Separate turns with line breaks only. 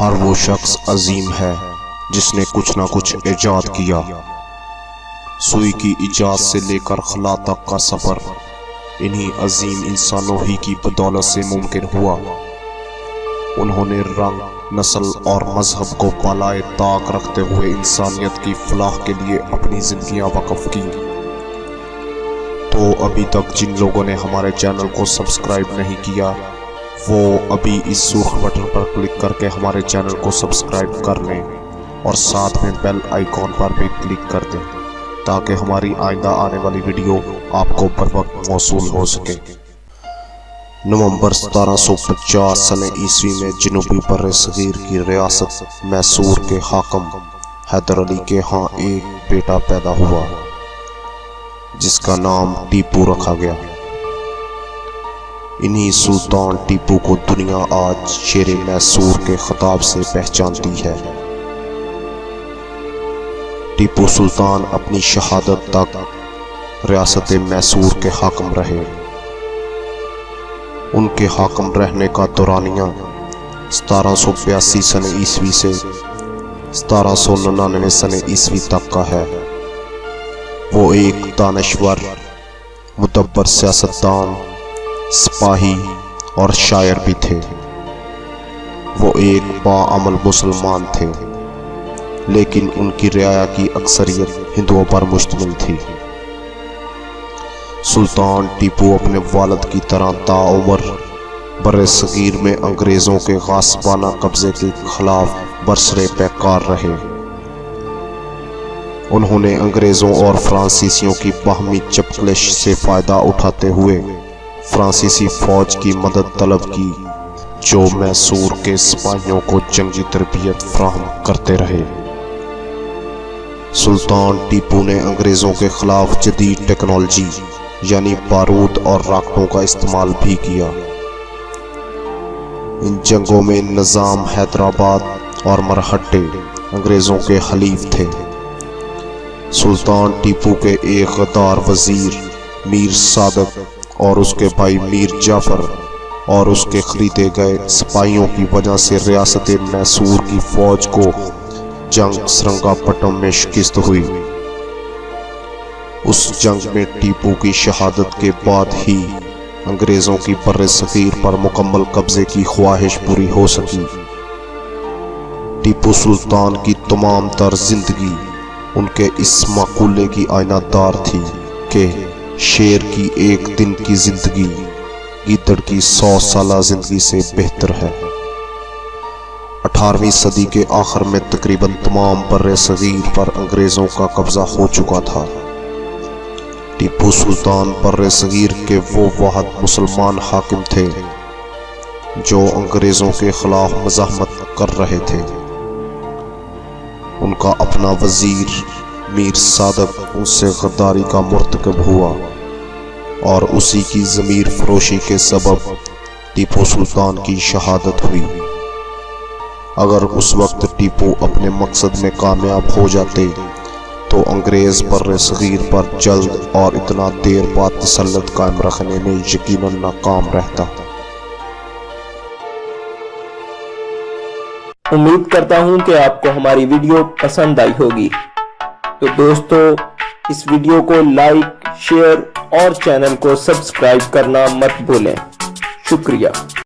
ہر وہ شخص عظیم ہے جس نے کچھ نہ کچھ ایجاد کیا۔ سوئی کی ایجاد سے لے کر خلا تک کا سفر انہی عظیم انسانوں ہی کی بدولت سے ممکن ہوا۔ انہوں نے رنگ، نسل اور مذہب کو بالائے طاق رکھتے ہوئے انسانیت کی فلاح کے لیے اپنی زندگیاں وقف کی۔ تو ابھی تک جن لوگوں نے ہمارے چینل کو سبسکرائب نہیں کیا وہ ابھی اس سرخ بٹن پر کلک کر کے ہمارے چینل کو سبسکرائب کر لیں اور ساتھ میں بیل آئیکن پر بھی کلک کر دیں تاکہ ہماری آئندہ آنے والی ویڈیو آپ کو بر وقت موصول ہو سکے۔ نومبر 1750 سن عیسوی میں جنوبی بر صغیر کی ریاست میسور کے حاکم حیدر علی کے ہاں ایک بیٹا پیدا ہوا جس کا نام ٹیپو رکھا گیا۔ انہی سلطان ٹیپو کو دنیا آج شیر میسور کے خطاب سے پہچانتی ہے۔ ٹیپو سلطان اپنی شہادت تک ریاست میسور کے حاکم رہے۔ ان کے حاکم رہنے کا دورانیہ 1782 سن عیسوی سے 1799 سن عیسوی تک کا ہے۔ وہ ایک دانشور، مدبر سیاستدان، سپاہی اور شاعر بھی تھے۔ وہ ایک باعمل مسلمان تھے لیکن ان کی رعایا کی اکثریت ہندوؤں پر مشتمل تھی۔ سلطان ٹیپو اپنے والد کی طرح تاعمر بر صغیر میں انگریزوں کے غاصبانہ قبضے کے خلاف برسر پیکار رہے۔ انہوں نے انگریزوں اور فرانسیسیوں کی باہمی چپکلش سے فائدہ اٹھاتے ہوئے فرانسیسی فوج کی مدد طلب کی جو میسور کے سپاہیوں کو جنگی تربیت فراہم کرتے رہے۔ سلطان ٹیپو نے انگریزوں کے خلاف جدید ٹیکنالوجی یعنی بارود اور راکٹوں کا استعمال بھی کیا۔ ان جنگوں میں نظام حیدرآباد اور مرہٹے انگریزوں کے حلیف تھے۔ سلطان ٹیپو کے ایک غدار وزیر میر صادق اور اس کے بھائی میر جعفر اور اس کے خریدے گئے سپاہیوں کی وجہ سے ریاست میسور کی فوج کو جنگ سرنگا پٹم میں شکست ہوئی۔ اس جنگ میں ٹیپو کی شہادت کے بعد ہی انگریزوں کی بر صغیر پر مکمل قبضے کی خواہش پوری ہو سکی۔ ٹیپو سلطان کی تمام تر زندگی ان کے اس مقولے کی آئینہ دار تھی کہ شیر کی ایک دن کی زندگی گیدڑ کی 100 سالہ زندگی سے بہتر ہے۔ 18ویں صدی کے آخر میں تقریباً تمام بر صغیر پر انگریزوں کا قبضہ ہو چکا تھا۔ ٹیپو سلطان بر صغیر کے وہ واحد مسلمان حاکم تھے جو انگریزوں کے خلاف مزاحمت کر رہے تھے۔ ان کا اپنا وزیر میر صادق ان سے غداری کا مرتکب ہوا اور اسی کی ضمیر فروشی کے سبب ٹیپو سلطان کی شہادت ہوئی۔ اگر اس وقت ٹیپو اپنے مقصد میں کامیاب ہو جاتے تو انگریز بر صغیر پر جلد اور اتنا دیر بعد تسلط قائم رکھنے میں یقیناً ناکام رہتا۔
امید کرتا ہوں کہ آپ کو ہماری ویڈیو پسند آئی ہوگی۔ تو دوستو اس ویڈیو کو لائک، شیئر اور چینل کو سبسکرائب کرنا مت بھولیں۔ شکریہ۔